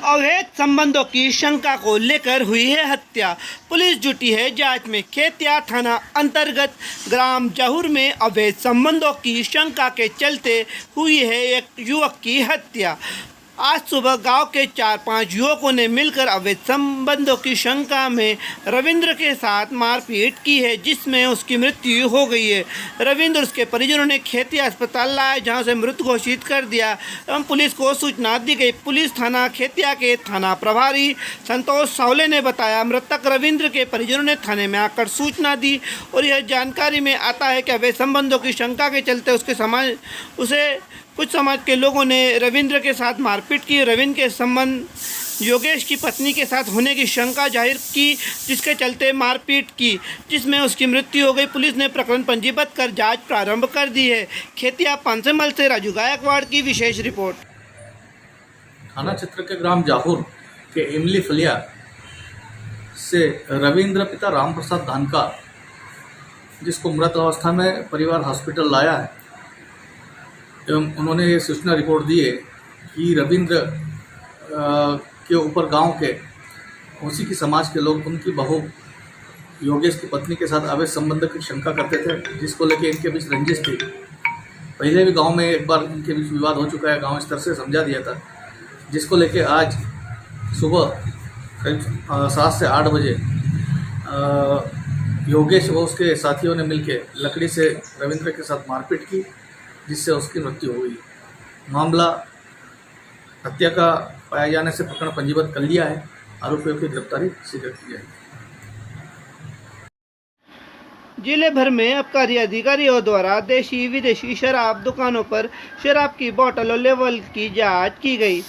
अवैध संबंधों की शंका को लेकर हुई है हत्या। पुलिस जुटी है जांच में। खेतिया थाना अंतर्गत ग्राम जहूर में अवैध संबंधों की शंका के चलते हुई है एक युवक की हत्या। आज सुबह गांव के 4-5 युवकों ने मिलकर अवैध संबंधों की शंका में रविंद्र के साथ मारपीट की है, जिसमें उसकी मृत्यु हो गई है। रविंद्र उसके परिजनों ने खेतिया अस्पताल लाया, जहां से मृत घोषित कर दिया एवं पुलिस को सूचना दी गई। पुलिस थाना खेतिया के थाना प्रभारी संतोष सावले ने बताया, मृतक रविंद्र के परिजनों ने थाने में आकर सूचना दी और यह जानकारी में आता है कि अवैध संबंधों की शंका के चलते कुछ समाज के लोगों ने रविंद्र के साथ मारपीट की। रविंद्र के संबंध योगेश की पत्नी के साथ होने की शंका जाहिर की, जिसके चलते मारपीट की, जिसमें उसकी मृत्यु हो गई। पुलिस ने प्रकरण पंजीबद्ध कर जांच प्रारंभ कर दी है। खेतिया पांचमल से राजू गायकवाड़ की विशेष रिपोर्ट। थाना क्षेत्र के ग्राम जाहूर के इमली फलिया से रविंद्र पिता रामप्रसाद धानका, जिसको मृत अवस्था में परिवार हॉस्पिटल लाया है, एवं उन्होंने ये सूचना रिपोर्ट दी है कि रविंद्र के ऊपर गांव के उसी की समाज के लोग उनकी बहू योगेश की पत्नी के साथ अवैध संबंध की शंका करते थे, जिसको लेके इनके बीच रंजिश थी। पहले भी गांव में एक बार इनके बीच विवाद हो चुका है, गांव स्तर से समझा दिया था, जिसको लेके आज सुबह करीब 7 से 8 बजे योगेश व उसके साथियों ने मिलकर लकड़ी से रविंद्र के साथ मारपीट की, जिससे उसकी मृत्यु हो गई। मामला हत्या का पाए जाने से प्रकरण पंजीबद्ध कर लिया है। आरोपियों की गिरफ्तारी शीघ्र की जाएगी। जिले भर में आबकारी अधिकारियों द्वारा देशी विदेशी शराब दुकानों पर शराब की बोतल और लेवल की जांच की गई।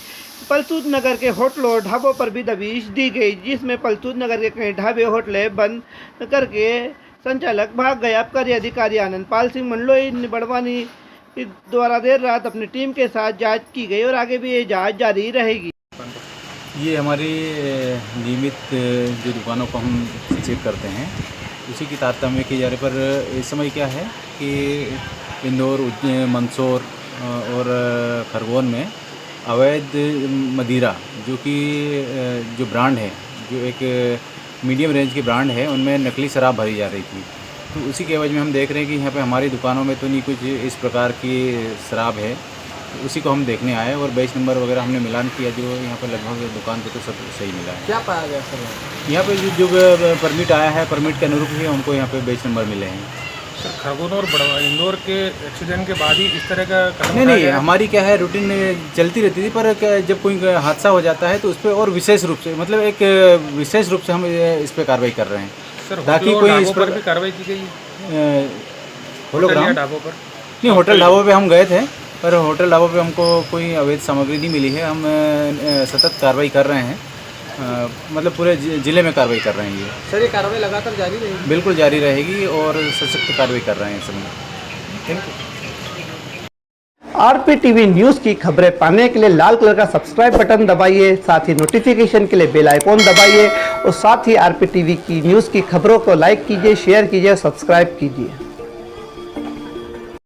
पलसूद नगर के होटलों और ढाबों पर भी दबिश दी गई, जिसमें पलसूद नगर के कई ढाबे होटलें बंद करके संचालक भाग गए। आबकारी अधिकारी आनंद पाल सिंह मंडलोई बड़वानी द्वारा देर रात अपनी टीम के साथ जांच की गई और आगे भी ये जांच जारी रहेगी। ये हमारी नियमित जो दुकानों को हम चेक करते हैं, उसी की तारतम्य किए जा रहे पर इस समय क्या है कि इंदौर, मंदसौर और खरगोन में अवैध मदिरा जो ब्रांड है, जो एक मीडियम रेंज की ब्रांड है, उनमें नकली शराब भरी जा रही थी। तो उसी के एवज में हम देख रहे हैं कि यहाँ पे हमारी दुकानों में तो नहीं कुछ इस प्रकार की शराब है, तो उसी को हम देखने आए और बैच नंबर वगैरह हमने मिलान किया, जो यहाँ पे लगभग दुकान पे तो सब सही मिला है। क्या पाया गया सर? यहाँ पे जो परमिट आया है, परमिट के अनुरूप ही उनको यहाँ पे बैच नंबर मिले हैं। सर, खरगोन और इंदौर के एक्सीडेंट के बाद ही इस तरह का कदम नहीं, हमारी क्या है, रूटीन चलती रहती थी, पर जब कोई हादसा हो जाता है तो उस पर और विशेष रूप से हम इस पर कार्रवाई कर रहे हैं। सर, ताकि कोई इस पर भी कार्रवाई की गई। होटल ढाबों पर नहीं, होटल ढाबों पे हम गए थे, पर होटल ढाबों पे हमको कोई अवैध सामग्री नहीं मिली है। हम सतत कार्रवाई कर रहे हैं, मतलब पूरे जिले में कार्रवाई कर रहे हैं। ये सर, ये कार्रवाई लगातार जारी रहेगी? बिल्कुल जारी रहेगी और सशक्त कार्रवाई कर रहे हैं इस समय। Thank you. आरपीटीवी न्यूज़ की खबरें पाने के लिए लाल कलर का सब्सक्राइब बटन दबाइए, साथ ही नोटिफिकेशन के लिए बेल आइकॉन दबाइए और साथ ही आरपीटीवी की न्यूज़ की खबरों को लाइक कीजिए, शेयर कीजिए और सब्सक्राइब कीजिए।